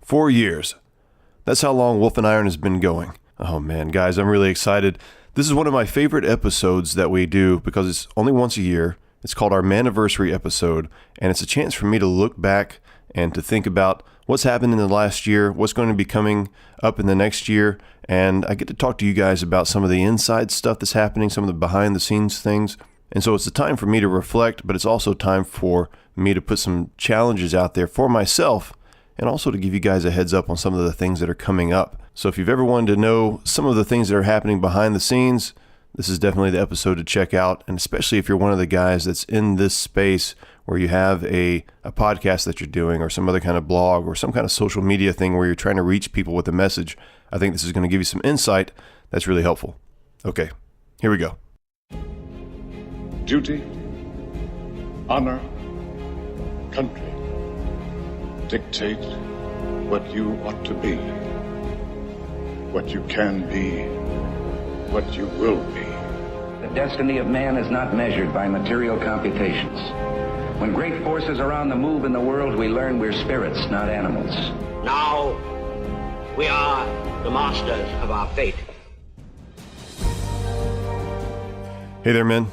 4 years. That's how long Wolf and Iron has been going. Oh man, guys, I'm really excited. This is one of my favorite episodes that we do because it's only once a year. It's called our Manniversary episode, and it's a chance for me to look back and to think about what's happened in the last year, what's going to be coming up in the next year, and I get to talk to you guys about some of the inside stuff that's happening, some of the behind the scenes things. And so it's a time for me to reflect, but it's also time for me to put some challenges out there for myself and also to give you guys a heads up on some of the things that are coming up. So if you've ever wanted to know some of the things that are happening behind the scenes, this is definitely the episode to check out. And especially if you're one of the guys that's in this space where you have a podcast that you're doing or some other kind of blog or some kind of social media thing where you're trying to reach people with a message, I think this is going to give you some insight that's really helpful. Okay, here we go. Duty, honor, country dictate what you ought to be, what you can be, what you will be. The destiny of man is not measured by material computations. When great forces are on the move in the world, we learn we're spirits, not animals. Now, we are the masters of our fate. Hey there, men.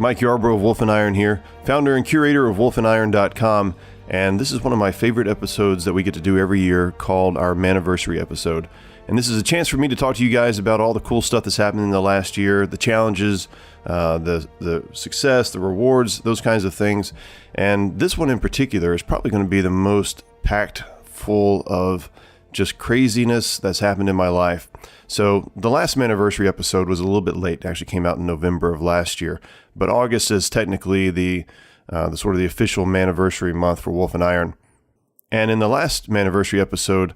Mike Yarbrough of Wolf and Iron here, founder and curator of wolfandiron.com, and this is one of my favorite episodes that we get to do every year called our Manniversary episode. And this is a chance for me to talk to you guys about all the cool stuff that's happened in the last year, the challenges, the success, the rewards, those kinds of things. And this one in particular is probably going to be the most packed full of just craziness that's happened in my life. So the last Manniversary episode was a little bit late. It actually came out in November of last year, but August is technically the sort of the official Manniversary month for Wolf and Iron. And in the last Manniversary episode,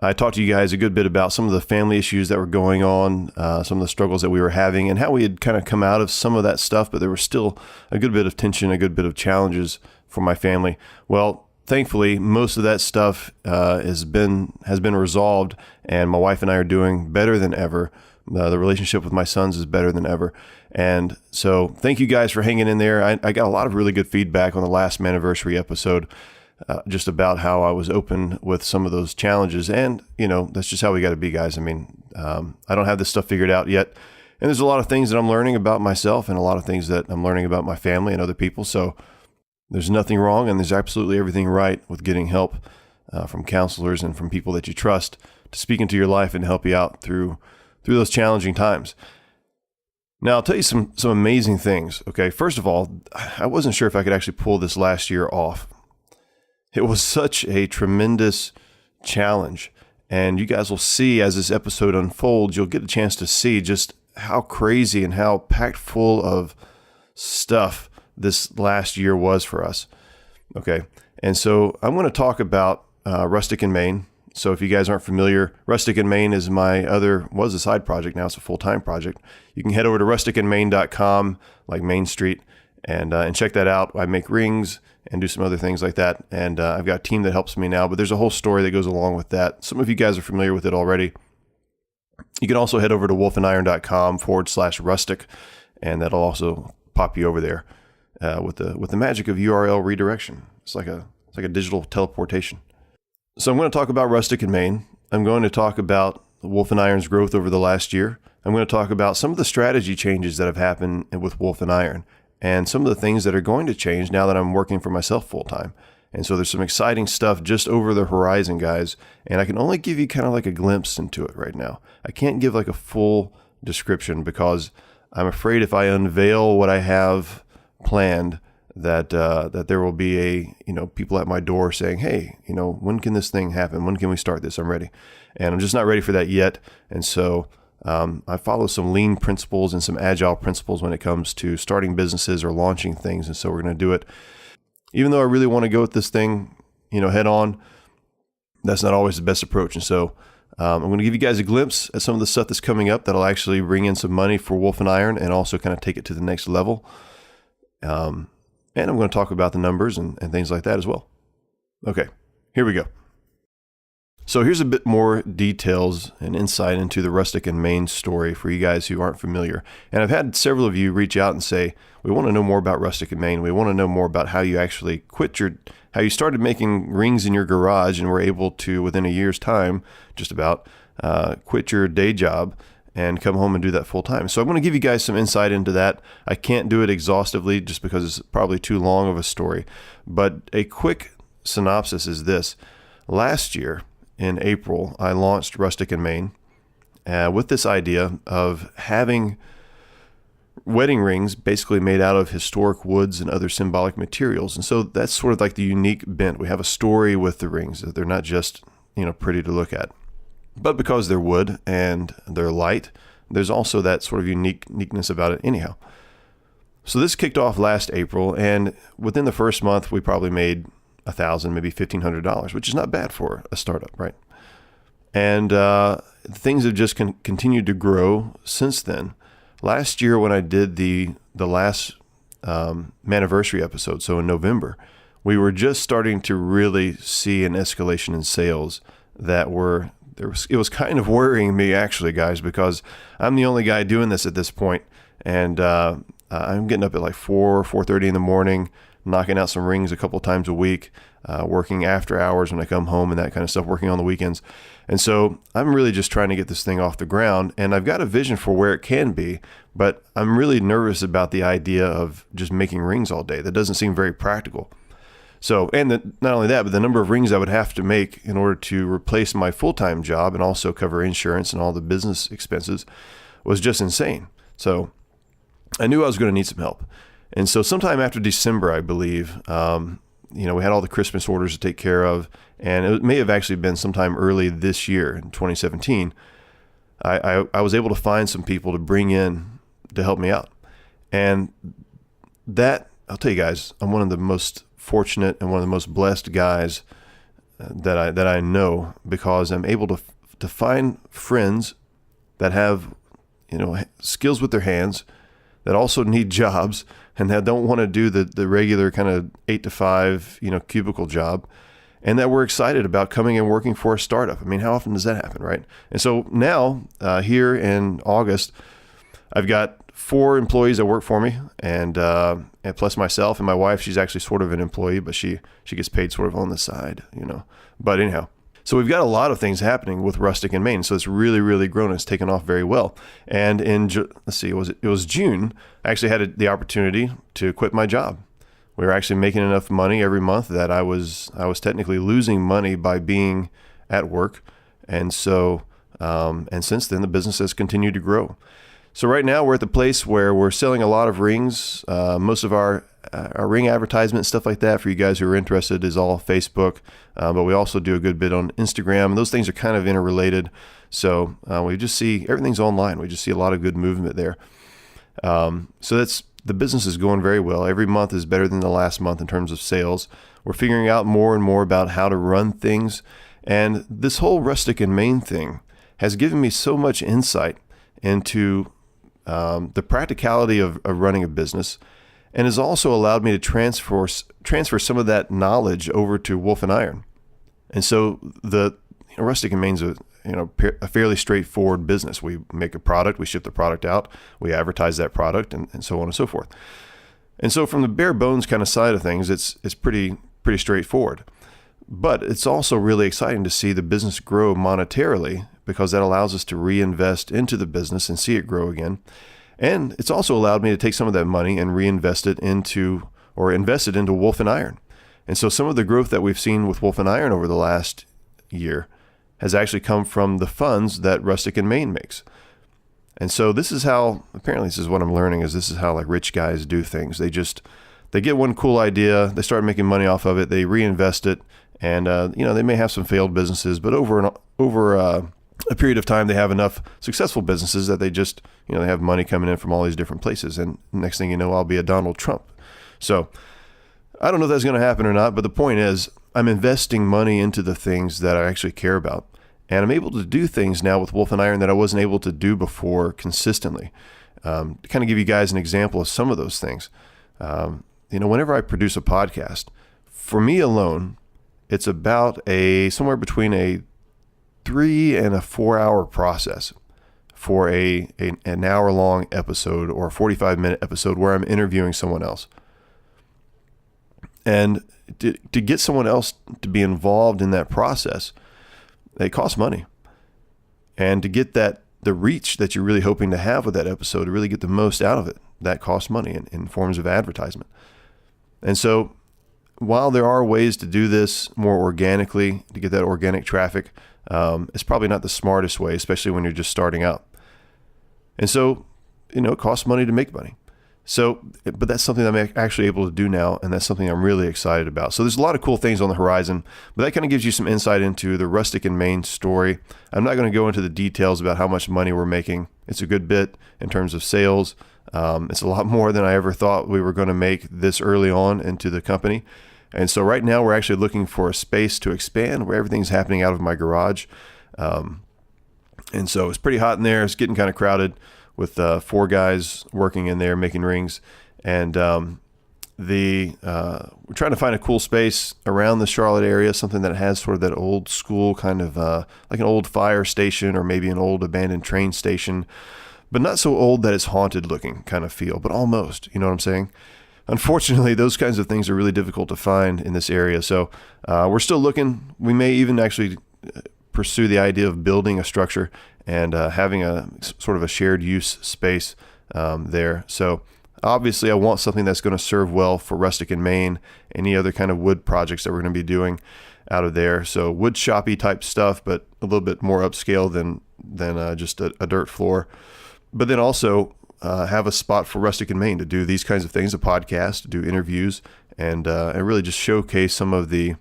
I talked to you guys a good bit about some of the family issues that were going on, some of the struggles that we were having, and how we had kind of come out of some of that stuff, but there was still a good bit of tension, a good bit of challenges for my family. Well, thankfully, most of that stuff has been resolved, and my wife and I are doing better than ever. The relationship with my sons is better than ever. And so thank you guys for hanging in there. I got a lot of really good feedback on the last Manniversary episode, just about how I was open with some of those challenges. And, you know, that's just how we got to be, guys. I mean, I don't have this stuff figured out yet. And there's a lot of things that I'm learning about myself and a lot of things that I'm learning about my family and other people. So there's nothing wrong, and there's absolutely everything right with getting help from counselors and from people that you trust to speak into your life and help you out through those challenging times. Now, I'll tell you some amazing things. Okay, first of all, I wasn't sure if I could actually pull this last year off. It was such a tremendous challenge, and you guys will see as this episode unfolds, you'll get a chance to see just how crazy and how packed full of stuff this last year was for us. Okay, and so I'm going to talk about Rustic and Main. So if you guys aren't familiar, Rustic and Main is was a side project. Now it's a full-time project. You can head over to rusticandmain.com, like Main Street, and check that out. I make rings and do some other things like that. And I've got a team that helps me now, but there's a whole story that goes along with that. Some of you guys are familiar with it already. You can also head over to wolfandiron.com/rustic, and that'll also pop you over there with the magic of URL redirection. It's like a digital teleportation. So I'm going to talk about Rustic and Main. I'm going to talk about Wolf and Iron's growth over the last year. I'm going to talk about some of the strategy changes that have happened with Wolf and Iron and some of the things that are going to change now that I'm working for myself full time. And so there's some exciting stuff just over the horizon, guys. And I can only give you kind of like a glimpse into it right now. I can't give like a full description because I'm afraid if I unveil what I have planned, that there will be people at my door saying, hey, when can this thing happen? When can we start this? I'm ready. And I'm just not ready for that yet. And so I follow some lean principles and some agile principles when it comes to starting businesses or launching things. And so we're going to do it. Even though I really want to go with this thing, head on, that's not always the best approach. And so I'm going to give you guys a glimpse at some of the stuff that's coming up that'll actually bring in some money for Wolf and Iron and also kind of take it to the next level. And I'm going to talk about the numbers and things like that as well. Okay, here we go. So here's a bit more details and insight into the Rustic and Main story for you guys who aren't familiar. And I've had several of you reach out and say, we want to know more about Rustic and Main. We want to know more about how you actually how you started making rings in your garage and were able to, within a year's time, just about, quit your day job and come home and do that full time. So I'm going to give you guys some insight into that. I can't do it exhaustively just because it's probably too long of a story. But a quick synopsis is this. Last year, in April, I launched Rustic and Main with this idea of having wedding rings basically made out of historic woods and other symbolic materials. And so that's sort of like the unique bent. We have a story with the rings. They're not just, pretty to look at. But because they're wood and they're light, there's also that sort of uniqueness about it anyhow. So this kicked off last April, and within the first month, we probably made $1,000, maybe $1,500, which is not bad for a startup, right? And things have just continued to grow since then. Last year, when I did the last Manniversary episode, so in November, we were just starting to really see an escalation in sales that it was kind of worrying me, actually, guys, because I'm the only guy doing this at this point, and I'm getting up at like 4:30 in the morning, knocking out some rings a couple times a week, working after hours when I come home and that kind of stuff, working on the weekends. And so I'm really just trying to get this thing off the ground, and I've got a vision for where it can be, but I'm really nervous about the idea of just making rings all day. That doesn't seem very practical. So, and not only that, but the number of rings I would have to make in order to replace my full-time job and also cover insurance and all the business expenses was just insane. So I knew I was going to need some help. And so sometime after December, I believe, we had all the Christmas orders to take care of, and it may have actually been sometime early this year in 2017. I was able to find some people to bring in to help me out. And that, I'll tell you guys, I'm one of the most fortunate and one of the most blessed guys that I know, because I'm able to find friends that have, skills with their hands, that also need jobs and that don't want to do the regular kind of 8 to 5, cubicle job, and that we're excited about coming and working for a startup. I mean, how often does that happen, right? And so now, here in August, I've got 4 employees that work for me, and plus myself and my wife. She's actually sort of an employee, but she gets paid sort of on the side, But anyhow, so we've got a lot of things happening with Rustic and Main. So it's really, really grown. It's taken off very well. And it was June. I actually had the opportunity to quit my job. We were actually making enough money every month that I was technically losing money by being at work. And so, and since then, the business has continued to grow. So right now we're at the place where we're selling a lot of rings. Most of our ring advertisement and stuff like that, for you guys who are interested, is all Facebook. But we also do a good bit on Instagram, and those things are kind of interrelated. So we just see everything's online. We just see a lot of good movement there. So the business is going very well. Every month is better than the last month in terms of sales. We're figuring out more and more about how to run things. And this whole Rustic and Main thing has given me so much insight into the practicality of running a business, and has also allowed me to transfer some of that knowledge over to Wolf and Iron. And so the Rustic and Main's a fairly straightforward business. We make a product, we ship the product out, we advertise that product, and so on and so forth. And so from the bare bones kind of side of things, it's pretty straightforward. But it's also really exciting to see the business grow monetarily, because that allows us to reinvest into the business and see it grow again. And it's also allowed me to take some of that money and invest it into Wolf and Iron. And so some of the growth that we've seen with Wolf and Iron over the last year has actually come from the funds that Rustic and Main makes. And so this is how what I'm learning, is this is how like rich guys do things. They get one cool idea, they start making money off of it, they reinvest it, and they may have some failed businesses, but over a period of time, they have enough successful businesses that they just, they have money coming in from all these different places. And next thing you know, I'll be a Donald Trump. So I don't know if that's going to happen or not, but the point is, I'm investing money into the things that I actually care about. And I'm able to do things now with Wolf and Iron that I wasn't able to do before consistently. To kind of give you guys an example of some of those things. Whenever I produce a podcast, for me alone, it's about somewhere between a 3 and a 4 hour process for an hour long episode or a 45-minute episode where I'm interviewing someone else. And to get someone else to be involved in that process, it costs money. And to get the reach that you're really hoping to have with that episode, to really get the most out of it, that costs money in forms of advertisement. And so while there are ways to do this more organically, to get that organic traffic, it's probably not the smartest way, especially when you're just starting out. And so, it costs money to make money. So, but that's something that I'm actually able to do now, and that's something I'm really excited about. So there's a lot of cool things on the horizon, but that kind of gives you some insight into the Rustic and Main story. I'm not going to go into the details about how much money we're making. It's a good bit in terms of sales. It's a lot more than I ever thought we were going to make this early on into the company. And so right now we're actually looking for a space to expand where everything's happening out of my garage. And so it's pretty hot in there. It's getting kind of crowded with 4 guys working in there making rings. And we're trying to find a cool space around the Charlotte area, something that has sort of that old school kind of like an old fire station or maybe an old abandoned train station, but not so old that it's haunted looking kind of feel, but almost, you know what I'm saying? Unfortunately, those kinds of things are really difficult to find in this area. So we're still looking. We may even actually pursue the idea of building a structure and having a sort of a shared use space there. So obviously I want something that's going to serve well for Rustic and Main, any other kind of wood projects that we're going to be doing out of there. So wood shoppy type stuff, but a little bit more upscale than just a dirt floor. But then also have a spot for Rustic and Main to do these kinds of things, a podcast, to do interviews, and really just showcase some of the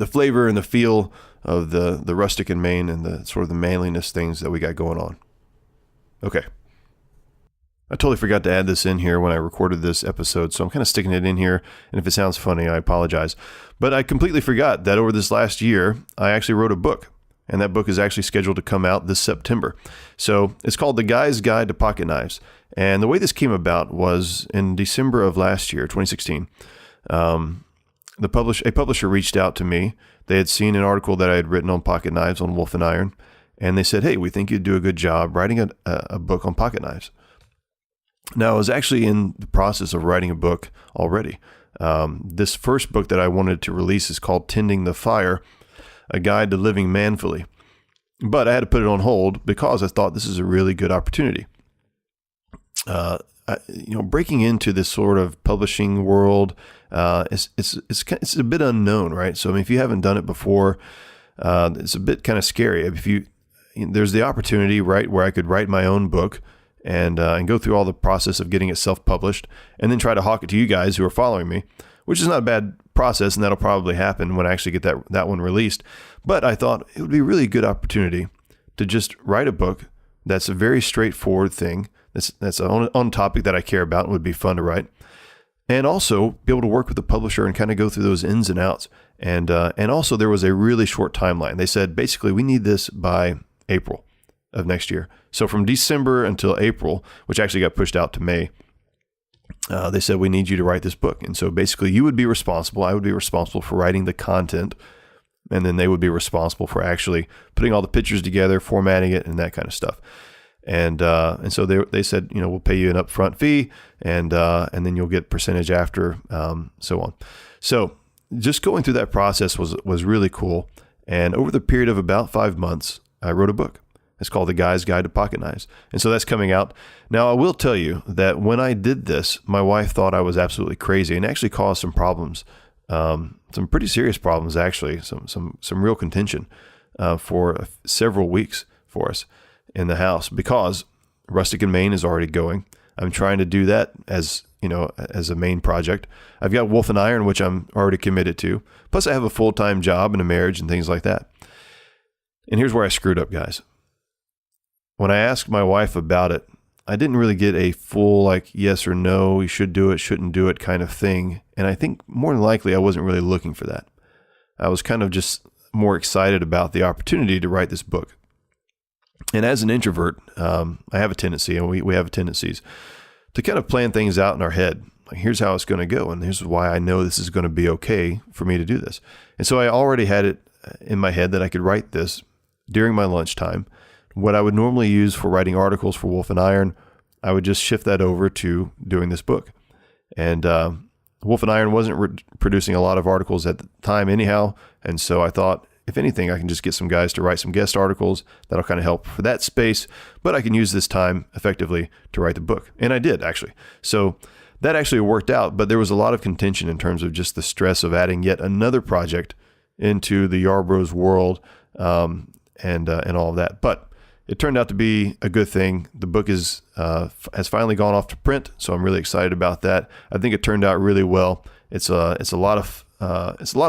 flavor and the feel of the Rustic and Main and the sort of the manliness things that we got going on. Okay. I totally forgot to add this in here when I recorded this episode, so I'm kind of sticking it in here, and if it sounds funny, I apologize. But I completely forgot that over this last year, I actually wrote a book, and that book is actually scheduled to come out this September. So it's called The Guy's Guide to Pocket Knives. And the way this came about was in December of last year, 2016, a publisher reached out to me. They had seen an article that I had written on pocket knives on Wolf and Iron, and they said, "Hey, we think you'd do a good job writing a book on pocket knives." Now, I was actually in the process of writing a book already. This first book that I wanted to release is called Tending the Fire, A Guide to Living Manfully. But I had to put it on hold because I thought this is a really good opportunity. Breaking into this sort of publishing world, it's a bit unknown, right? So, I mean, if you haven't done it before, it's a bit kind of scary. There's the opportunity, right, where I could write my own book and go through all the process of getting it self-published and then try to hawk it to you guys who are following me, which is not a bad process, and that'll probably happen when I actually get that one released. But I thought it would be a really good opportunity to just write a book that's a very straightforward thing, that's on topic that I care about and would be fun to write, and also be able to work with the publisher and kind of go through those ins and outs. And also there was a really short timeline. They said, basically, we need this by April of next year. So from December until April, which actually got pushed out to May, they said, we need you to write this book. And so basically you would be responsible. I would be responsible for writing the content. And then they would be responsible for actually putting all the pictures together, formatting it, and that kind of stuff. And so they said, we'll pay you an upfront fee, and then you'll get percentage after, so on. So just going through that process was really cool. And over the period of about 5 months, I wrote a book. It's called The Guy's Guide to Pocket Knives. And so that's coming out. Now, I will tell you that when I did this, my wife thought I was absolutely crazy and actually caused some problems, some pretty serious problems, actually, some real contention for several weeks for us in the house, because Rustic and Main is already going. I'm trying to do that as a main project. I've got Wolf and Iron, which I'm already committed to. Plus, I have a full-time job and a marriage and things like that. And here's where I screwed up, guys. When I asked my wife about it, I didn't really get a full, yes or no, you should do it, shouldn't do it kind of thing. And I think more than likely, I wasn't really looking for that. I was kind of just more excited about the opportunity to write this book. And as an introvert, I have a tendency, and we have tendencies, to kind of plan things out in our head. Like, here's how it's going to go, and here's why I know this is going to be okay for me to do this. And so I already had it in my head that I could write this during my lunchtime. What I would normally use for writing articles for Wolf and Iron, I would just shift that over to doing this book. And Wolf and Iron wasn't producing a lot of articles at the time anyhow, and so I thought, if anything, I can just get some guys to write some guest articles. That'll kind of help for that space, but I can use this time effectively to write the book. And I did, actually. So that actually worked out, but there was a lot of contention in terms of just the stress of adding yet another project into the Yarbrough's world, and all of that. But it turned out to be a good thing. The book has finally gone off to print, so I'm really excited about that. I think it turned out really well. It's a lot of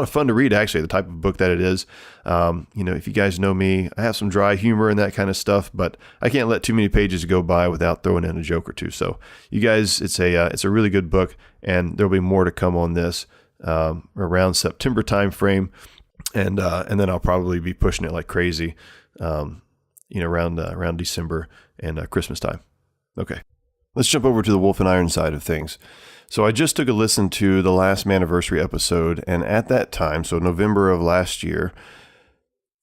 fun to read, actually, the type of book that it is. If you guys know me, I have some dry humor and that kind of stuff, but I can't let too many pages go by without throwing in a joke or two. So you guys, it's a really good book, and there'll be more to come on this around September timeframe, and then I'll probably be pushing it like crazy, around December and Christmas time. Okay, let's jump over to the Wolf and Iron side of things. So I just took a listen to the last Manniversary episode, and at that time, so November of last year,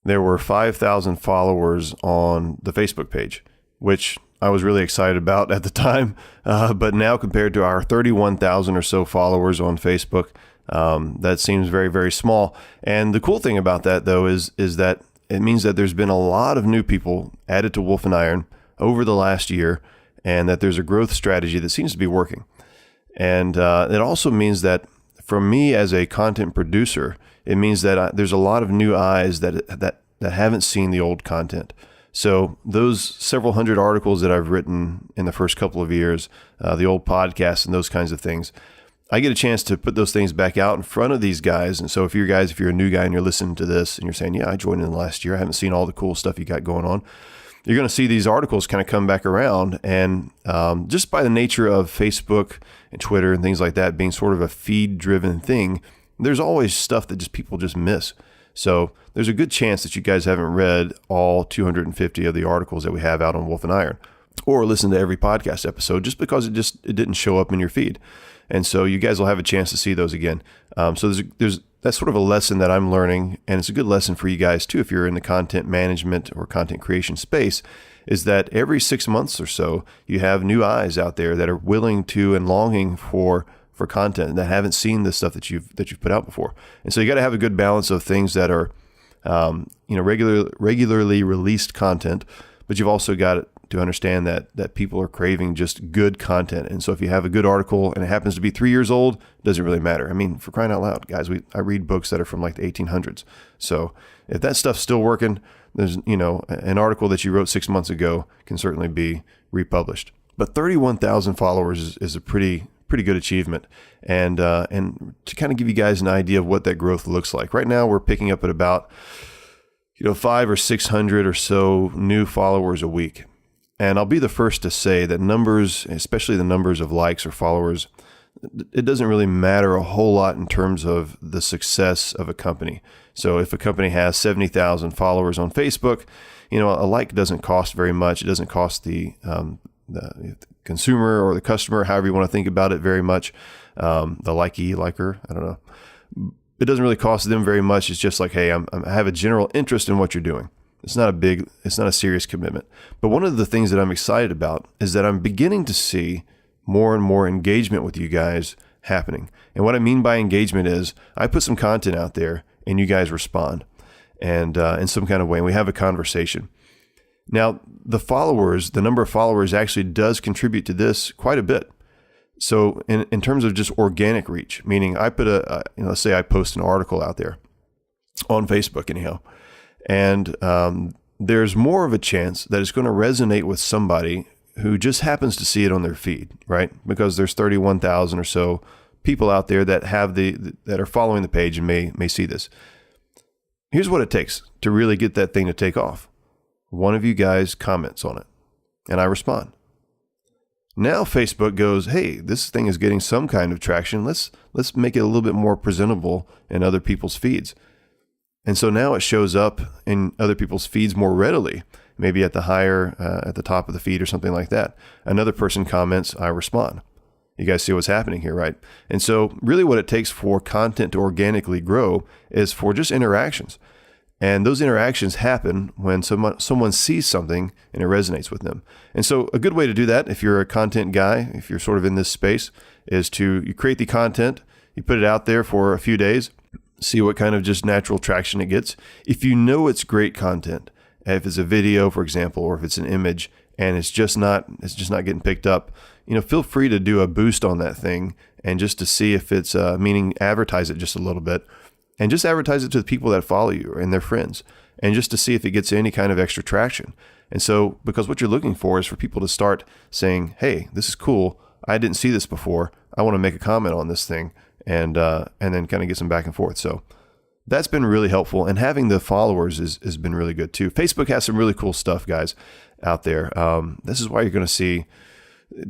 there were 5,000 followers on the Facebook page, which I was really excited about at the time. But now compared to our 31,000 or so followers on Facebook, that seems very, very small. And the cool thing about that, though, is that it means that there's been a lot of new people added to Wolf and Iron over the last year, and that there's a growth strategy that seems to be working. And it also means that for me as a content producer, it means that there's a lot of new eyes that haven't seen the old content. So those several hundred articles that I've written in the first couple of years, the old podcasts and those kinds of things, I get a chance to put those things back out in front of these guys. And so if you're a new guy and you're listening to this and you're saying, yeah, I joined in the last year, I haven't seen all the cool stuff you got going on, you're going to see these articles kind of come back around. And just by the nature of Facebook and Twitter and things like that being sort of a feed-driven thing, there's always stuff that just people just miss. So there's a good chance that you guys haven't read all 250 of the articles that we have out on Wolf and Iron, or listened to every podcast episode just because it didn't show up in your feed. And so you guys will have a chance to see those again. So that's sort of a lesson that I'm learning, and it's a good lesson for you guys too if you're in the content management or content creation space, is that every 6 months or so you have new eyes out there that are willing to and longing for content that haven't seen the stuff that you've put out before. And so you got to have a good balance of things that are regularly released content, but you've also got to understand that people are craving just good content. And so if you have a good article and it happens to be 3 years old, it doesn't really matter. I mean, for crying out loud, guys, I read books that are from like the 1800s. So if that stuff's still working, there's, an article that you wrote 6 months ago can certainly be republished. But 31,000 followers is a pretty good achievement. And to kind of give you guys an idea of what that growth looks like. Right now we're picking up at about 500 or 600 or so new followers a week. And I'll be the first to say that numbers, especially the numbers of likes or followers, it doesn't really matter a whole lot in terms of the success of a company. So if a company has 70,000 followers on Facebook, a like doesn't cost very much. It doesn't cost the consumer or the customer, however you want to think about it, very much. The liker, I don't know. It doesn't really cost them very much. It's just like, hey, I have a general interest in what you're doing. It's not a serious commitment. But one of the things that I'm excited about is that I'm beginning to see more and more engagement with you guys happening. And what I mean by engagement is I put some content out there and you guys respond and in some kind of way, and we have a conversation. Now, the number of followers actually does contribute to this quite a bit. So in terms of just organic reach, meaning I put let's say I post an article out there on Facebook anyhow, and there's more of a chance that it's going to resonate with somebody who just happens to see it on their feed, right? Because there's 31,000 or so people out there that that are following the page and may see this. Here's what it takes to really get that thing to take off. One of you guys comments on it, and I respond. Now Facebook goes, hey, this thing is getting some kind of traction. Let's make it a little bit more presentable in other people's feeds. And so now it shows up in other people's feeds more readily, maybe at the top of the feed or something like that. Another person comments, I respond. You guys see what's happening here, right? And so really what it takes for content to organically grow is for just interactions. And those interactions happen when someone sees something and it resonates with them. And so a good way to do that, if you're a content guy, if you're sort of in this space, is you create the content, you put it out there for a few days, see what kind of just natural traction it gets. If you know it's great content, if it's a video, for example, or if it's an image and it's just not getting picked up, feel free to do a boost on that thing and just to see if it's, meaning advertise it just a little bit. And just advertise it to the people that follow you and their friends, and just to see if it gets any kind of extra traction. And so, because what you're looking for is for people to start saying, hey, this is cool. I didn't see this before. I want to make a comment on this thing, and then kind of get some back and forth. So that's been really helpful. And having the followers has been really good too. Facebook has some really cool stuff, guys, out there. This is why you're going to see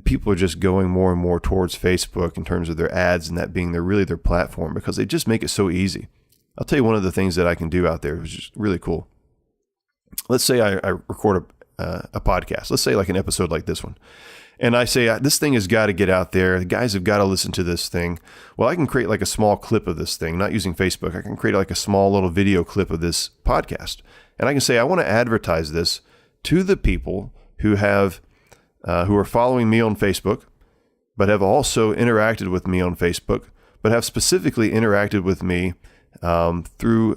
people are just going more and more towards Facebook in terms of their ads and that being their platform, because they just make it so easy. I'll tell you one of the things that I can do out there, which is really cool. Let's say I record a podcast. Let's say like an episode like this one. And I say, this thing has got to get out there. The guys have got to listen to this thing. Well, I can create like a small clip of this thing, not using Facebook. I can create like a small little video clip of this podcast. And I can say, I want to advertise this to the people who are following me on Facebook, but have also interacted with me on Facebook, but have specifically interacted with me through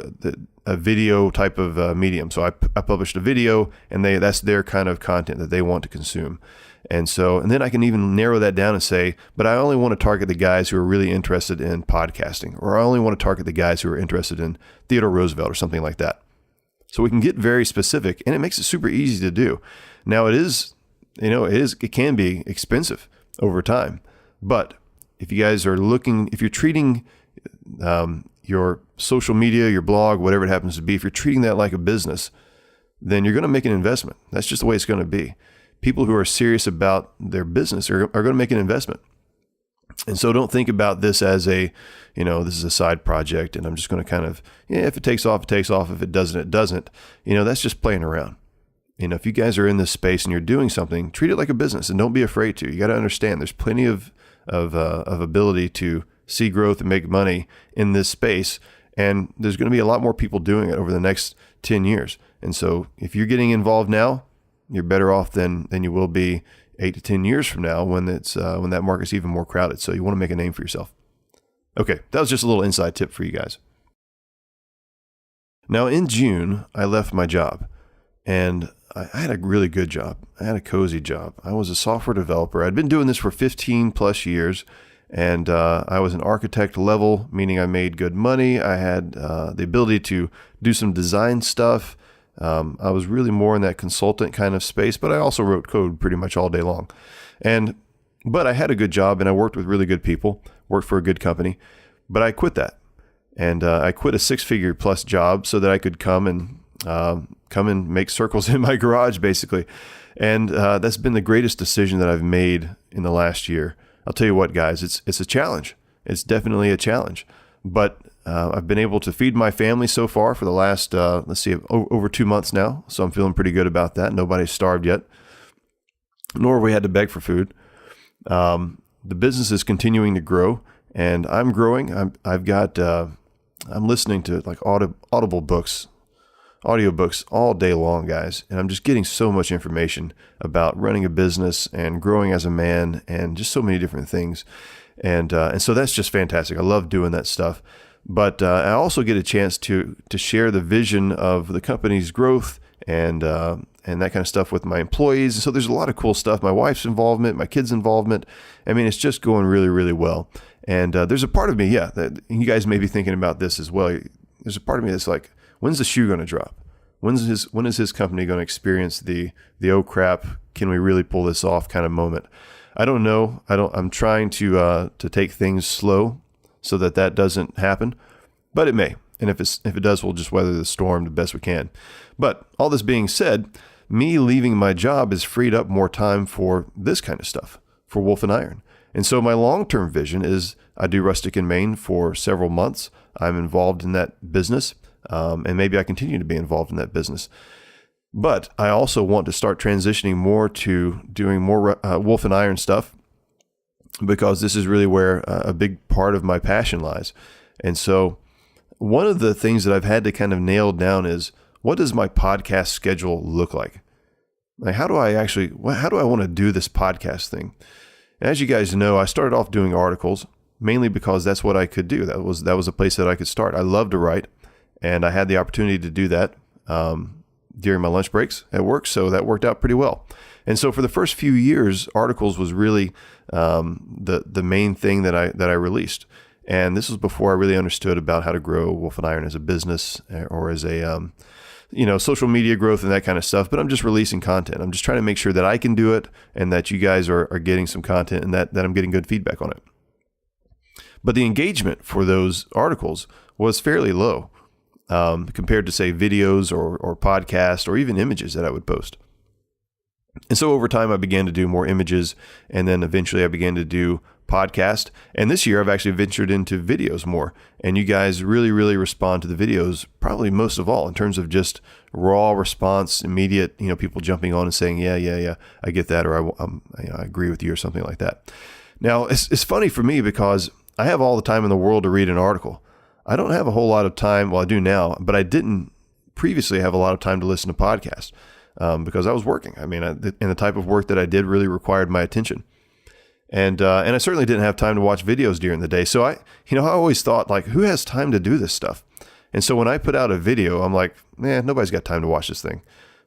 a video type of medium. So I published a video, and that's their kind of content that they want to consume. And then I can even narrow that down and say, but I only want to target the guys who are really interested in podcasting, or I only want to target the guys who are interested in Theodore Roosevelt or something like that. So we can get very specific, and it makes it super easy to do. Now it can be expensive over time, but if you guys are if you're treating your social media, your blog, whatever it happens to be, if you're treating that like a business, then you're going to make an investment. That's just the way it's going to be. People who are serious about their business are going to make an investment. And so don't think about this as this is a side project and I'm just going to kind of, if it takes off, it takes off. If it doesn't, it doesn't. That's just playing around. If you guys are in this space and you're doing something, treat it like a business and don't be afraid to. You got to understand there's plenty of ability to see growth and make money in this space. And there's going to be a lot more people doing it over the next 10 years. And so if you're getting involved now, you're better off than you will be 8 to 10 years from now when that market's even more crowded. So you want to make a name for yourself. Okay, that was just a little inside tip for you guys. Now in June, I left my job, and I had a really good job. I had a cozy job. I was a software developer. I'd been doing this for 15 plus years, and I was an architect level, meaning I made good money. I had the ability to do some design stuff. I was really more in that consultant kind of space, but I also wrote code pretty much all day long. But I had a good job, and I worked with really good people, worked for a good company, but I quit that. And I quit a 6-figure plus job so that I could come and make circles in my garage, basically. And that's been the greatest decision that I've made in the last year. I'll tell you what, guys, it's a challenge. It's definitely a challenge. But I've been able to feed my family so far for the last, over 2 months now. So I'm feeling pretty good about that. Nobody's starved yet, nor have we had to beg for food. The business is continuing to grow, and I'm growing. I'm listening to like audible books, audiobooks all day long, guys. And I'm just getting so much information about running a business and growing as a man and just so many different things. And so that's just fantastic. I love doing that stuff. But I also get a chance to share the vision of the company's growth and that kind of stuff with my employees. And so there's a lot of cool stuff. My wife's involvement, my kids' involvement. I mean, it's just going really, really well. And there's a part of me, that you guys may be thinking about this as well. There's a part of me that's like, when's the shoe going to drop? When is his company going to experience the oh crap, can we really pull this off kind of moment? I don't know. I'm trying to take things slow so that doesn't happen, but it may. And if it does, we'll just weather the storm the best we can. But all this being said, me leaving my job has freed up more time for this kind of stuff, for Wolf and Iron. And so my long-term vision is I do Rustic and Main for several months. I'm involved in that business, and maybe I continue to be involved in that business. But I also want to start transitioning more to doing more Wolf and Iron stuff, because this is really where a big part of my passion lies. And so one of the things that I've had to kind of nail down is, what does my podcast schedule look like? Like, how do I want to do this podcast thing? As you guys know, I started off doing articles mainly because that's what I could do. That was a place that I could start. I love to write, and I had the opportunity to do that during my lunch breaks at work, so that worked out pretty well. And so for the first few years, articles was really the main thing that I released. And this was before I really understood about how to grow Wolf and Iron as a business or as a social media growth and that kind of stuff. But I'm just releasing content. I'm just trying to make sure that I can do it and that you guys are getting some content and that I'm getting good feedback on it. But the engagement for those articles was fairly low compared to, say, videos or podcasts or even images that I would post. And so over time, I began to do more images, and then eventually I began to do podcast. And this year, I've actually ventured into videos more. And you guys really, really respond to the videos, probably most of all, in terms of just raw response, immediate, people jumping on and saying, yeah, I get that, or I agree with you, or something like that. Now, it's funny for me because I have all the time in the world to read an article. I don't have a whole lot of time. Well, I do now, but I didn't previously have a lot of time to listen to podcasts because I was working. I mean, and the type of work that I did really required my attention. And I certainly didn't have time to watch videos during the day. So I always thought, like, who has time to do this stuff? And so when I put out a video, I'm like, nobody's got time to watch this thing.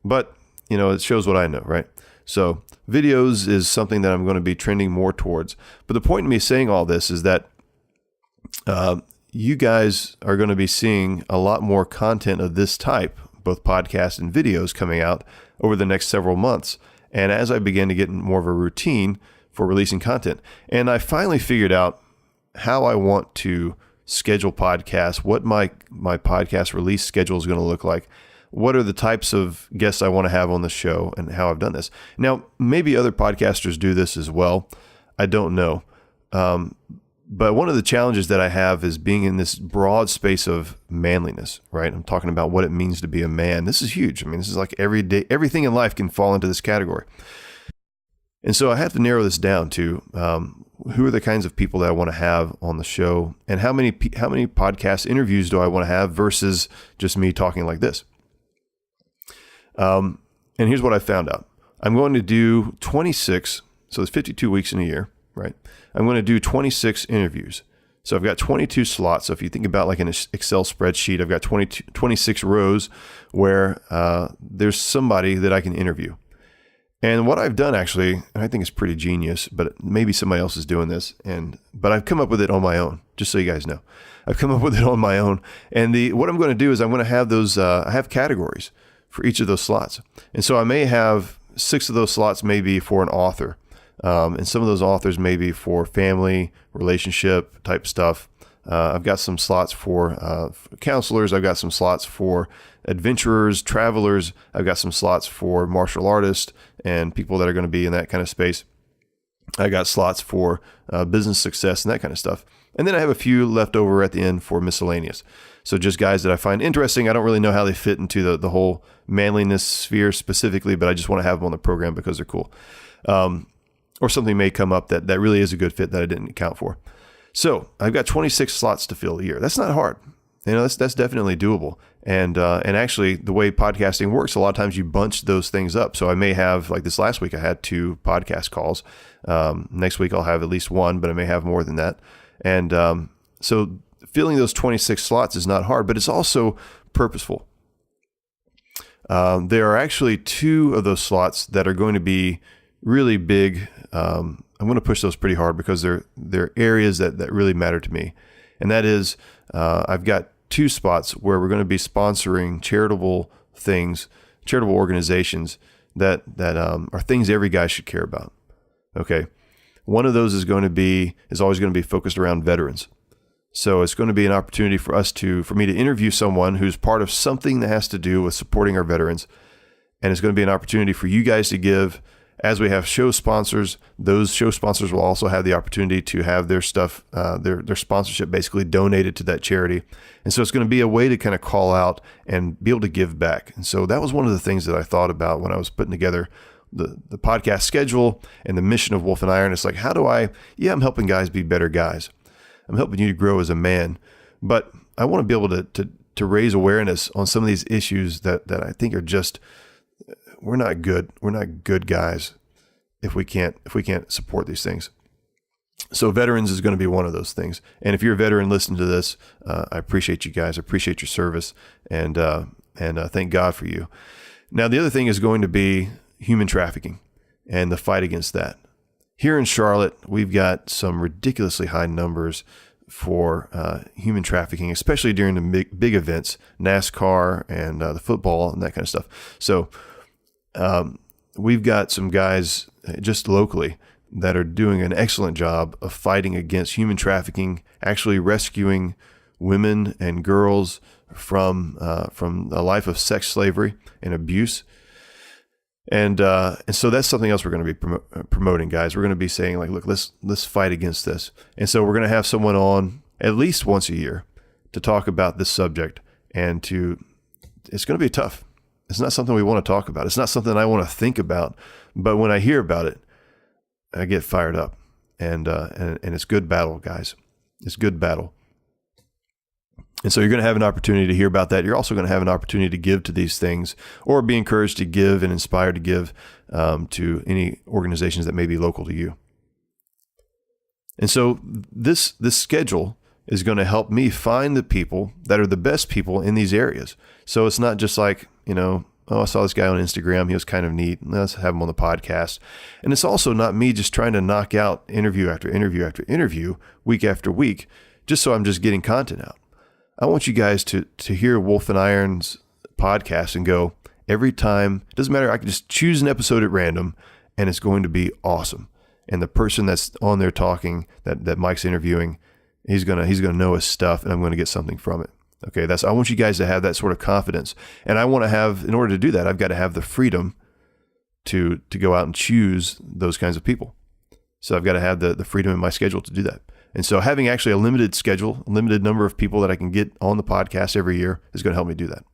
But, it shows what I know, right? So videos is something that I'm going to be trending more towards. But the point of me saying all this is that you guys are going to be seeing a lot more content of this type, both podcasts and videos, coming out over the next several months. And as I begin to get more of a routine for releasing content, and I finally figured out how I want to schedule podcasts, what my podcast release schedule is going to look like, what are the types of guests I want to have on the show, and how I've done this. Now, maybe other podcasters do this as well. I don't know. But one of the challenges that I have is being in this broad space of manliness, right? I'm talking about what it means to be a man. This is huge. I mean, this is like every day, everything in life can fall into this category. And so I have to narrow this down to who are the kinds of people that I want to have on the show, and how many podcast interviews do I want to have versus just me talking like this. And here's what I found out. I'm going to do 26, so it's 52 weeks in a year, right? I'm going to do 26 interviews. So I've got 22 slots. So if you think about like an Excel spreadsheet, I've got 26 rows where there's somebody that I can interview. And what I've done actually, and I think it's pretty genius, but maybe somebody else is doing this, but I've come up with it on my own, just so you guys know. I've come up with it on my own. And what I'm going to do is I'm going to have those, I have categories for each of those slots. And so I may have 6 of those slots maybe for an author. And some of those authors may be for family, relationship type stuff. I've got some slots for counselors. I've got some slots for adventurers, travelers. I've got some slots for martial artists and people that are going to be in that kind of space. I got slots for business success and that kind of stuff. And then I have a few left over at the end for miscellaneous. So just guys that I find interesting. I don't really know how they fit into the whole manliness sphere specifically, but I just want to have them on the program because they're cool. Or something may come up that really is a good fit that I didn't account for. So I've got 26 slots to fill a year. That's not hard. That's definitely doable. And actually the way podcasting works, a lot of times you bunch those things up. So I may have, like this last week, I had 2 podcast calls. Next week I'll have at least 1, but I may have more than that. And so filling those 26 slots is not hard, but it's also purposeful. There are actually 2 of those slots that are going to be really big. I'm going to push those pretty hard because they're areas that really matter to me. And that is, I've got 2 spots where we're going to be sponsoring charitable things, charitable organizations that are things every guy should care about. Okay. One of those is always going to be focused around veterans. So it's going to be an opportunity for me to interview someone who's part of something that has to do with supporting our veterans. And it's going to be an opportunity for you guys to give. As we have show sponsors, those show sponsors will also have the opportunity to have their stuff, their sponsorship basically donated to that charity. And so it's going to be a way to kind of call out and be able to give back. And so that was one of the things that I thought about when I was putting together the podcast schedule and the mission of Wolf and Iron. It's like, I'm helping guys be better guys. I'm helping you to grow as a man. But I want to be able to raise awareness on some of these issues that I think are just, we're not good guys if we can't support these things. So veterans is going to be one of those things. And if you're a veteran, listen to this. I appreciate you guys. I appreciate your service, and thank God for you. Now, the other thing is going to be human trafficking and the fight against that. Here in Charlotte, we've got some ridiculously high numbers for human trafficking, especially during the big events, NASCAR and the football and that kind of stuff. So we've got some guys just locally that are doing an excellent job of fighting against human trafficking, actually rescuing women and girls from a life of sex slavery and abuse. And so that's something else we're going to be promoting, guys. We're going to be saying, like, look, let's fight against this. And so we're going to have someone on at least once a year to talk about this subject. And it's going to be tough. It's not something we want to talk about. It's not something I want to think about. But when I hear about it, I get fired up. And it's good battle, guys. It's good battle. And so you're going to have an opportunity to hear about that. You're also going to have an opportunity to give to these things, or be encouraged to give and inspired to give to any organizations that may be local to you. And so this schedule is going to help me find the people that are the best people in these areas. So it's not just like, I saw this guy on Instagram. He was kind of neat. Let's have him on the podcast. And it's also not me just trying to knock out interview after interview after interview, week after week, just so I'm just getting content out. I want you guys to hear Wolf and Iron's podcast and go, every time, it doesn't matter, I can just choose an episode at random and it's going to be awesome. And the person that's on there talking, that Mike's interviewing, he's gonna know his stuff, and I'm going to get something from it. Okay, I want you guys to have that sort of confidence. And I want to have, in order to do that, I've got to have the freedom to go out and choose those kinds of people. So I've got to have the freedom in my schedule to do that. And so having actually a limited schedule, a limited number of people that I can get on the podcast every year is going to help me do that.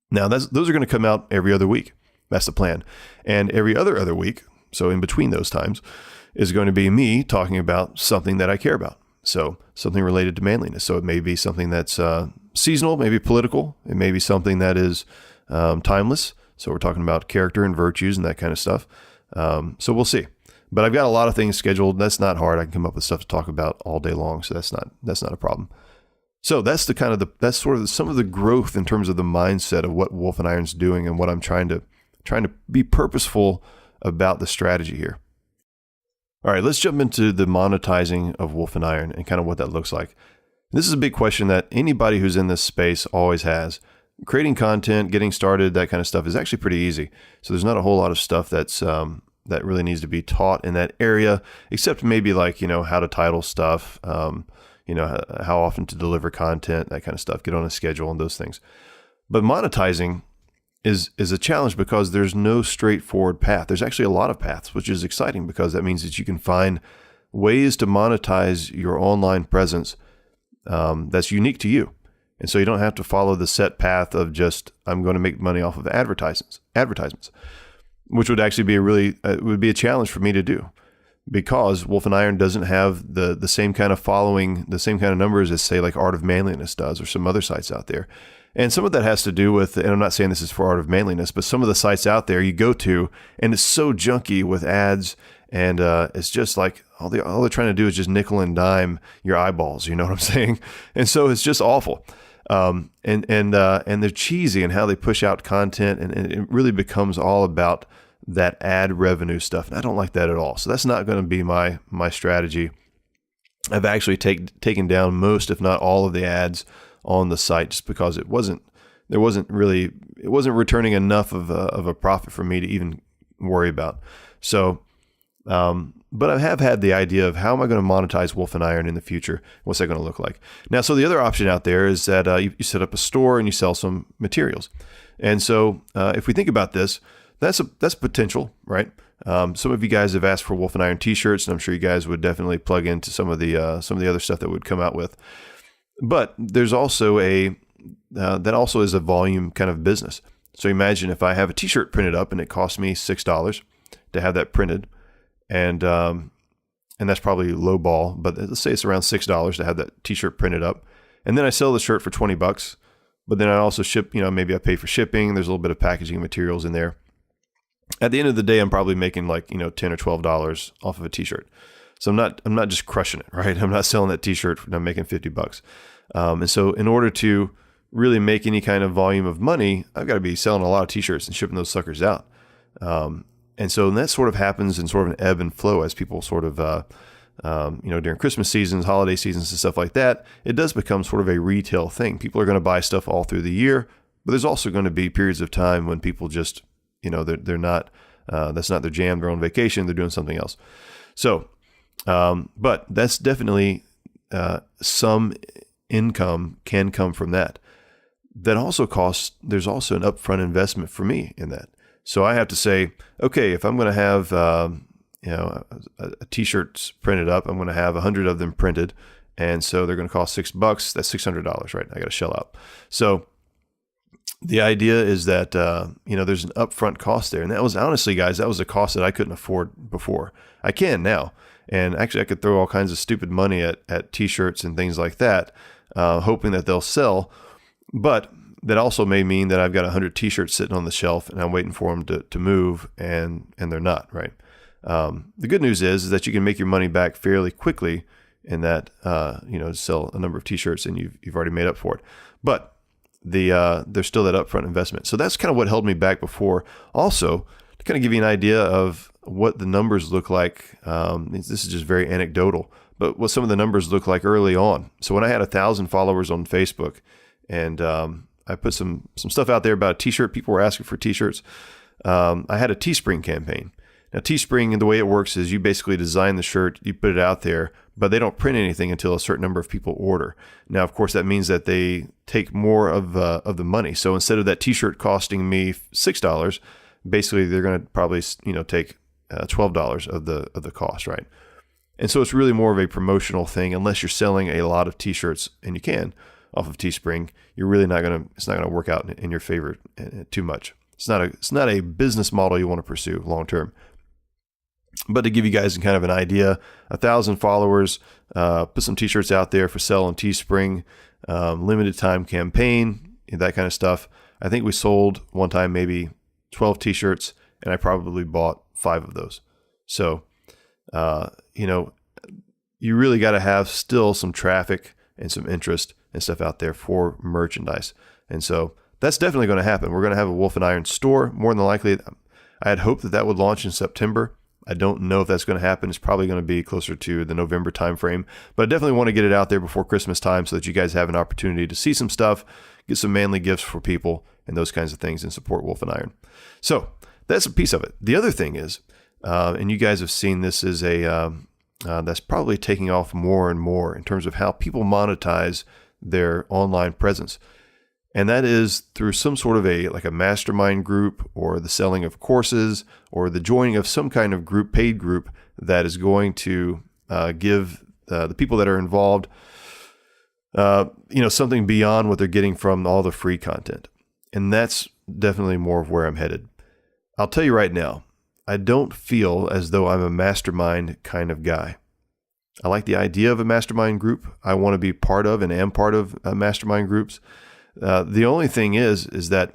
Now, those are going to come out every other week. That's the plan. And every other week, so in between those times, is going to be me talking about something that I care about. So something related to manliness. So it may be something that's seasonal, maybe political. It may be something that is timeless. So we're talking about character and virtues and that kind of stuff. So we'll see. But I've got a lot of things scheduled. That's not hard. I can come up with stuff to talk about all day long. So that's not a problem. So that's that's sort of some of the growth in terms of the mindset of what Wolf and Iron's doing, and what I'm trying to be purposeful about the strategy here. All right, let's jump into the monetizing of Wolf and Iron and kind of what that looks like. This is a big question that anybody who's in this space always has. Creating content, getting started, that kind of stuff is actually pretty easy. So there's not a whole lot of stuff that's that really needs to be taught in that area, except maybe like, how to title stuff, how often to deliver content, that kind of stuff, get on a schedule and those things. But monetizing is a challenge because there's no straightforward path. There's actually a lot of paths, which is exciting because that means that you can find ways to monetize your online presence that's unique to you. And so you don't have to follow the set path of just, I'm going to make money off of advertisements, which would actually be would be a challenge for me to do, because Wolf and Iron doesn't have the same kind of following, the same kind of numbers as, say, like Art of Manliness does, or some other sites out there. And some of that has to do with, and I'm not saying this is for Art of Manliness, but some of the sites out there you go to and it's so junky with ads, and it's just like all they're trying to do is just nickel and dime your eyeballs. You know what I'm saying? And so it's just awful. And they're cheesy in how they push out content, and it really becomes all about that ad revenue stuff. And I don't like that at all. So that's not going to be my strategy. I've actually taken down most, if not all, of the ads on the site, just because it wasn't returning enough of a profit for me to even worry about. So, but I have had the idea of how am I going to monetize Wolf and Iron in the future? What's that going to look like? Now, so the other option out there is that you set up a store and you sell some materials. And so if we think about this, that's potential, right? Some of you guys have asked for Wolf and Iron t-shirts, and I'm sure you guys would definitely plug into some of the other stuff that would come out with. But there's also that also is a volume kind of business. So imagine if I have a t-shirt printed up and it costs me $6 to have that printed, and that's probably low ball, but let's say it's around $6 to have that t-shirt printed up, And then I sell the shirt for $20, but then I also ship, maybe I pay for shipping. There's a little bit of packaging materials in there. At the end of the day, I'm probably making like, $10 or $12 off of a t-shirt. So I'm not just crushing it, right? I'm not selling that t-shirt and I'm making $50. And so in order to really make any kind of volume of money, I've got to be selling a lot of t-shirts and shipping those suckers out. And so that sort of happens in sort of an ebb and flow as people sort of, during Christmas seasons, holiday seasons and stuff like that, it does become sort of a retail thing. People are going to buy stuff all through the year, but there's also going to be periods of time when people just, they're not, that's not their jam. They're on vacation. They're doing something else. So, but that's definitely, some income can come from that. That also there's also an upfront investment for me in that. So I have to say, okay, if I'm going to have, a t-shirts printed up, I'm going to have 100 of them printed. And so they're going to cost $6. That's $600, right? I got to shell out. So the idea is that, there's an upfront cost there. And that was honestly, guys, that was a cost that I couldn't afford before. I can now. And actually I could throw all kinds of stupid money at t-shirts and things like that, hoping that they'll sell. But that also may mean that I've got 100 t-shirts sitting on the shelf and I'm waiting for them to move and they're not, right? The good news is that you can make your money back fairly quickly in that, sell a number of t-shirts and you've already made up for it. But there's still that upfront investment. So that's kind of what held me back before. Also, to kind of give you an idea of what the numbers look like, this is just very anecdotal, but what some of the numbers look like early on. So when I had 1,000 followers on Facebook and I put some stuff out there about a t-shirt, people were asking for t-shirts. I had a Teespring campaign. Now, Teespring, the way it works is you basically design the shirt, you put it out there, but they don't print anything until a certain number of people order. Now, of course, that means that they take more of the money. So instead of that t-shirt costing me $6, basically they're going to probably take $12 of the cost, right? And so it's really more of a promotional thing. Unless you're selling a lot of t-shirts, and you can off of Teespring, you're really it's not going to work out in your favor too much. It's not a business model you want to pursue long term. But to give you guys kind of an idea, 1,000 followers, put some t-shirts out there for sale on Teespring, limited time campaign, that kind of stuff. I think we sold one time maybe 12 t-shirts, and I probably bought 5 of those. So, you really got to have still some traffic and some interest and stuff out there for merchandise. And so that's definitely going to happen. We're going to have a Wolf and Iron store. More than likely, I had hoped that would launch in September. I don't know if that's going to happen. It's probably going to be closer to the November timeframe, but I definitely want to get it out there before Christmas time so that you guys have an opportunity to see some stuff, get some manly gifts for people and those kinds of things, and support Wolf and Iron. So that's a piece of it. The other thing is, and you guys have seen this, is that's probably taking off more and more in terms of how people monetize their online presence. And that is through some sort of a mastermind group, or the selling of courses, or the joining of some kind of group, paid group, that is going to give the people that are involved, something beyond what they're getting from all the free content. And that's definitely more of where I'm headed. I'll tell you right now, I don't feel as though I'm a mastermind kind of guy. I like the idea of a mastermind group. I want to be part of and am part of mastermind groups. The only thing is that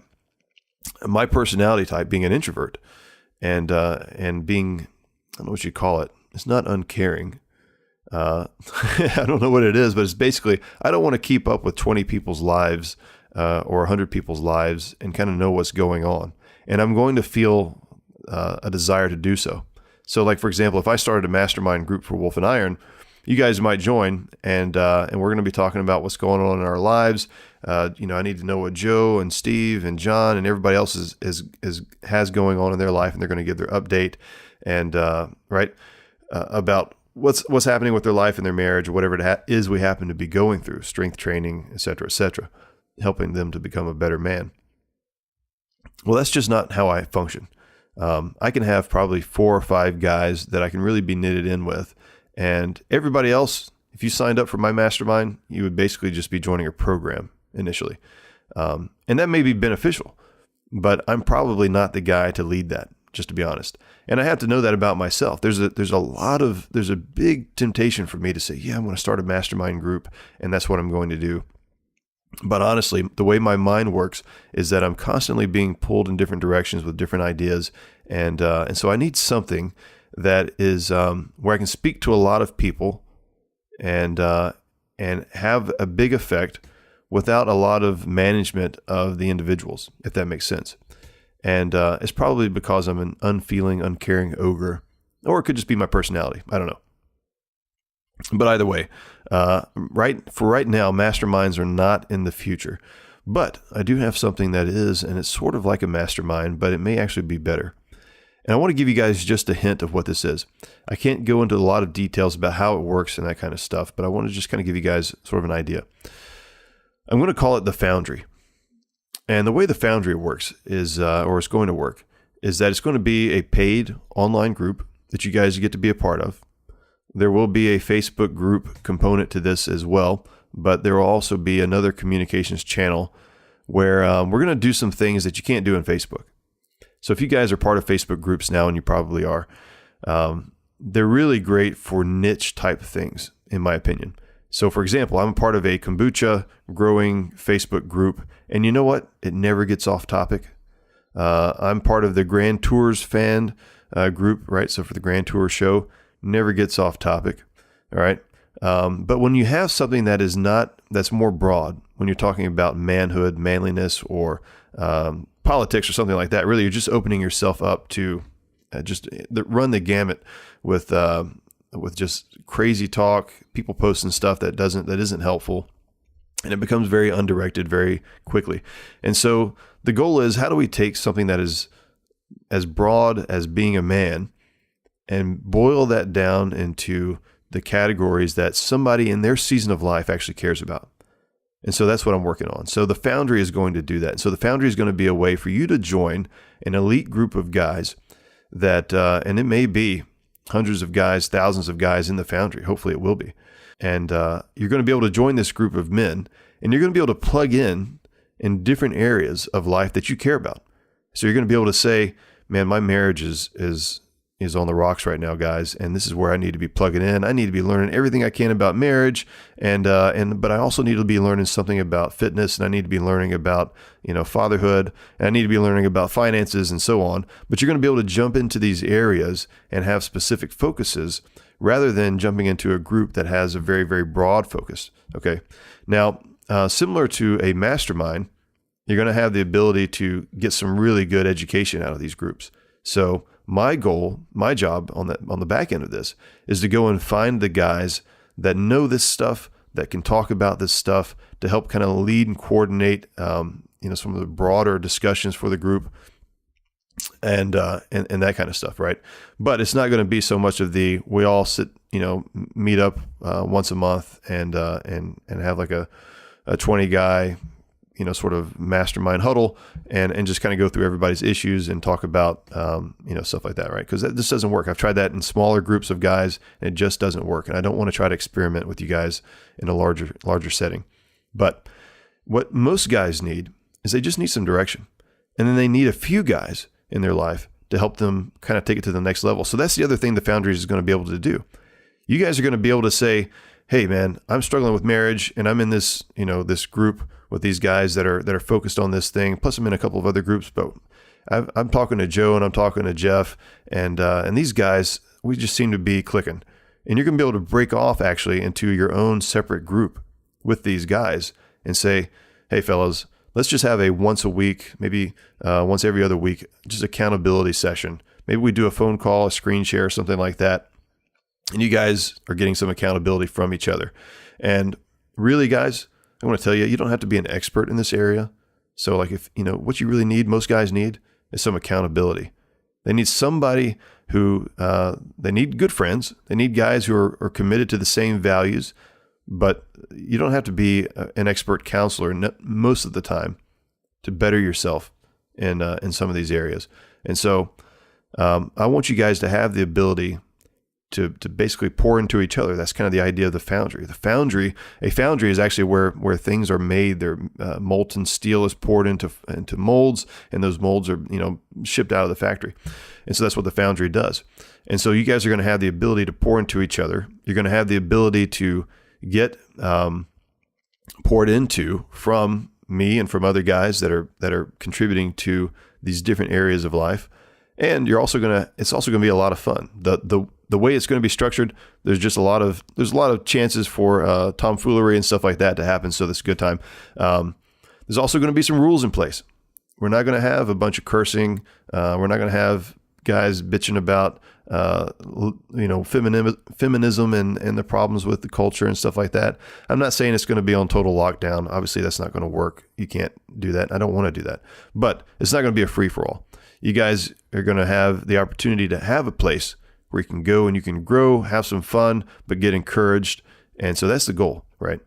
my personality type, being an introvert and being, I don't know what you call it. It's not uncaring. I don't know what it is, but it's basically, I don't want to keep up with 20 people's lives or 100 people's lives and kind of know what's going on. And I'm going to feel a desire to do so. So like, for example, if I started a mastermind group for Wolf and Iron, you guys might join, and we're going to be talking about what's going on in our lives. I need to know what Joe and Steve and John and everybody else has going on in their life, and they're going to give their update and about what's happening with their life and their marriage, or whatever it is we happen to be going through, strength training, et cetera, helping them to become a better man. Well, that's just not how I function. I can have probably 4 or 5 guys that I can really be knitted in with. And everybody else, if you signed up for my mastermind, you would basically just be joining a program initially. And that may be beneficial, but I'm probably not the guy to lead that, just to be honest. And I have to know that about myself. There's a big temptation for me to say, yeah, I'm going to start a mastermind group, and that's what I'm going to do. But honestly, the way my mind works is that I'm constantly being pulled in different directions with different ideas. And so I need something that is where I can speak to a lot of people and have a big effect without a lot of management of the individuals, if that makes sense. And it's probably because I'm an unfeeling, uncaring ogre, or it could just be my personality. I don't know. But either way, right now, masterminds are not in the future. But I do have something that is, and it's sort of like a mastermind, but it may actually be better. And I want to give you guys just a hint of what this is. I can't go into a lot of details about how it works and that kind of stuff, but I want to just kind of give you guys sort of an idea. I'm going to call it the Foundry. And the way the Foundry works is, or it's going to work, is that it's going to be a paid online group that you guys get to be a part of. There will be a Facebook group component to this as well, but there will also be another communications channel where we're going to do some things that you can't do in Facebook. So if you guys are part of Facebook groups now, and you probably are, they're really great for niche type things, in my opinion. So for example, I'm a part of a kombucha growing Facebook group, and you know what? It never gets off topic. I'm part of the Grand Tours fan group, right? So for the Grand Tour show, never gets off topic. All right. But when you have something that's more broad, when you're talking about manhood, manliness, or politics or something like that, really, you're just opening yourself up to just run the gamut with just crazy talk, people posting stuff that isn't helpful, and it becomes very undirected very quickly. And so the goal is, how do we take something that is as broad as being a man and boil that down into the categories that somebody in their season of life actually cares about? And so that's what I'm working on. So the Foundry is going to do that. So the Foundry is going to be a way for you to join an elite group of guys that, and it may be hundreds of guys, thousands of guys in the Foundry. Hopefully it will be. And you're going to be able to join this group of men, and you're going to be able to plug in different areas of life that you care about. So you're going to be able to say, man, my marriage is on the rocks right now, guys, and this is where I need to be plugging in. I need to be learning everything I can about marriage, but I also need to be learning something about fitness, and I need to be learning about, fatherhood, and I need to be learning about finances and so on. But you're going to be able to jump into these areas and have specific focuses rather than jumping into a group that has a very, very broad focus. Okay. Now, similar to a mastermind, you're going to have the ability to get some really good education out of these groups. So my goal, my job on the back end of this is to go and find the guys that know this stuff, that can talk about this stuff, to help kind of lead and coordinate, some of the broader discussions for the group, and that kind of stuff, right? But it's not going to be so much of we all sit, meet up once a month and have like a 20 guy, sort of mastermind huddle and just kind of go through everybody's issues and talk about, stuff like that, right? Because this doesn't work. I've tried that in smaller groups of guys, and it just doesn't work. And I don't want to try to experiment with you guys in a larger setting. But what most guys need is they just need some direction. And then they need a few guys in their life to help them kind of take it to the next level. So that's the other thing the Foundry is going to be able to do. You guys are going to be able to say, hey man, I'm struggling with marriage, and I'm in this, this group with these guys that are focused on this thing. Plus I'm in a couple of other groups, but I'm talking to Joe and I'm talking to Jeff, and these guys, we just seem to be clicking. And you're going to be able to break off actually into your own separate group with these guys and say, hey fellas, let's just have a once a week, maybe once every other week, just accountability session. Maybe we do a phone call, a screen share, something like that. And you guys are getting some accountability from each other. And really, guys, I want to tell you, you don't have to be an expert in this area. So like if, what you really need, most guys need is some accountability. They need somebody who, they need good friends. They need guys who are committed to the same values, but you don't have to be an expert counselor most of the time to better yourself in some of these areas. And so I want you guys to have the ability to basically pour into each other. That's kind of the idea of the Foundry. A foundry is actually where things are made. Their molten steel is poured into molds, and those molds are shipped out of the factory. And so that's what the Foundry does. And so you guys are going to have the ability to pour into each other. You're going to have the ability to get poured into from me and from other guys that are contributing to these different areas of life. And it's also gonna be a lot of fun. The way it's gonna be structured, there's a lot of chances for tomfoolery and stuff like that to happen. So that's a good time. There's also gonna be some rules in place. We're not gonna have a bunch of cursing. We're not gonna have guys bitching about feminism and the problems with the culture and stuff like that. I'm not saying it's going to be on total lockdown. Obviously, that's not going to work. You can't do that. I don't want to do that. But it's not going to be a free-for-all. You guys are going to have the opportunity to have a place where you can go and you can grow, have some fun, but get encouraged. And so that's the goal, right?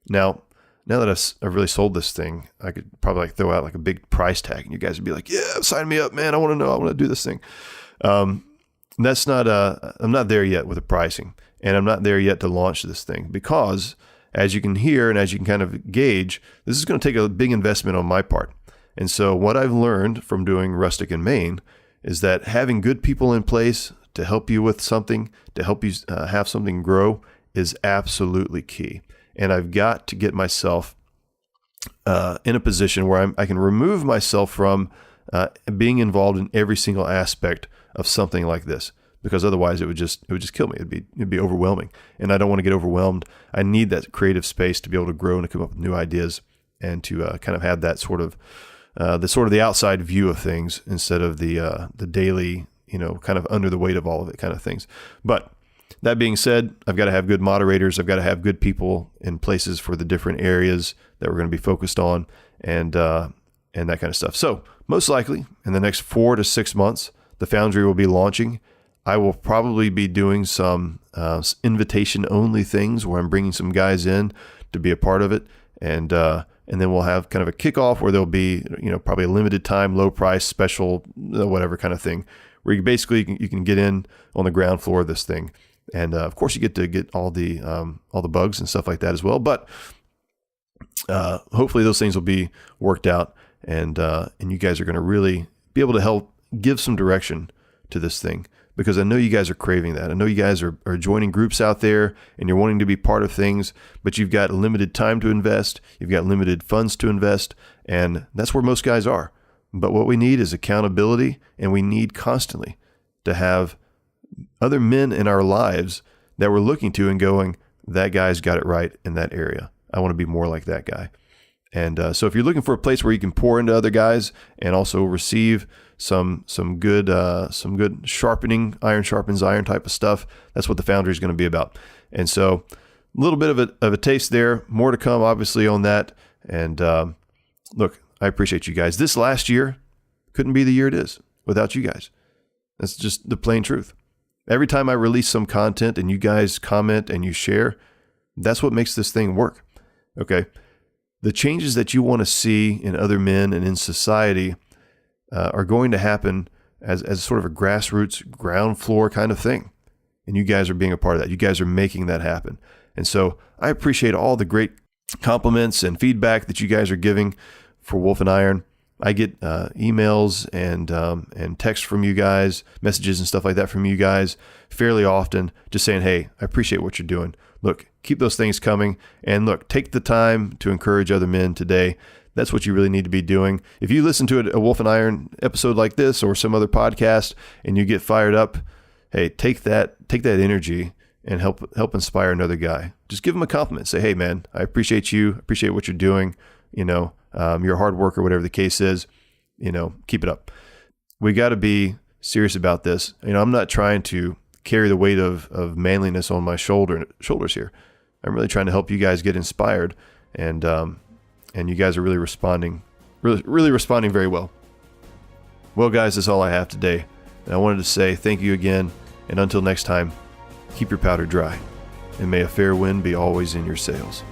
Now that I've really sold this thing, I could probably throw out a big price tag and you guys would be like, yeah, sign me up, man. I want to do this thing. That's not, I'm not there yet with the pricing, and I'm not there yet to launch this thing because, as you can hear and as you can kind of gauge, this is going to take a big investment on my part. And so what I've learned from doing Rustic and Main is that having good people in place to help you with something, to help you have something grow is absolutely key. And I've got to get myself in a position where I can remove myself from being involved in every single aspect of something like this, because otherwise it would just kill me. It'd be overwhelming, and I don't want to get overwhelmed. I need that creative space to be able to grow and to come up with new ideas and to kind of have that sort of the outside view of things instead of the daily, kind of under the weight of all of it kind of things. But that being said, I've got to have good moderators. I've got to have good people in places for the different areas that we're going to be focused on, and that kind of stuff. So most likely in the next 4 to 6 months, the Foundry will be launching. I will probably be doing some invitation-only things where I'm bringing some guys in to be a part of it, and then we'll have kind of a kickoff where there'll be probably a limited time, low price, special, whatever kind of thing, where you can get in on the ground floor of this thing, and of course you get to get all the bugs and stuff like that as well. But hopefully those things will be worked out, and you guys are going to really be able to help give some direction to this thing, because I know you guys are craving that. I know you guys are joining groups out there and you're wanting to be part of things, but you've got limited time to invest. You've got limited funds to invest, and that's where most guys are. But what we need is accountability, and we need constantly to have other men in our lives that we're looking to and going, that guy's got it right in that area. I want to be more like that guy. And so if you're looking for a place where you can pour into other guys and also receive some good sharpening, iron sharpens iron type of stuff, that's what the Foundry is going to be about. And so a little bit of a taste there, more to come obviously on that. And look, I appreciate you guys. This last year couldn't be the year it is without you guys. That's just the plain truth. Every time I release some content and you guys comment and you share, that's what makes this thing work. Okay. The changes that you want to see in other men and in society are going to happen as sort of a grassroots, ground floor kind of thing. And you guys are being a part of that. You guys are making that happen. And so I appreciate all the great compliments and feedback that you guys are giving for Wolf and Iron. I get emails and texts from you guys, messages and stuff like that from you guys fairly often, just saying, hey, I appreciate what you're doing. Look, keep those things coming. And look, take the time to encourage other men today. That's what you really need to be doing. If you listen to a Wolf and Iron episode like this or some other podcast and you get fired up, hey, take that energy and help inspire another guy. Just give him a compliment. Say, hey, man, I appreciate you. I appreciate what you're doing. You're a hard worker, whatever the case is. Keep it up. We got to be serious about this. I'm not trying to carry the weight of manliness on my shoulders here. I'm really trying to help you guys get inspired, and you guys are really responding very well. Well, guys, that's all I have today. And I wanted to say thank you again, and until next time, keep your powder dry, and may a fair wind be always in your sails.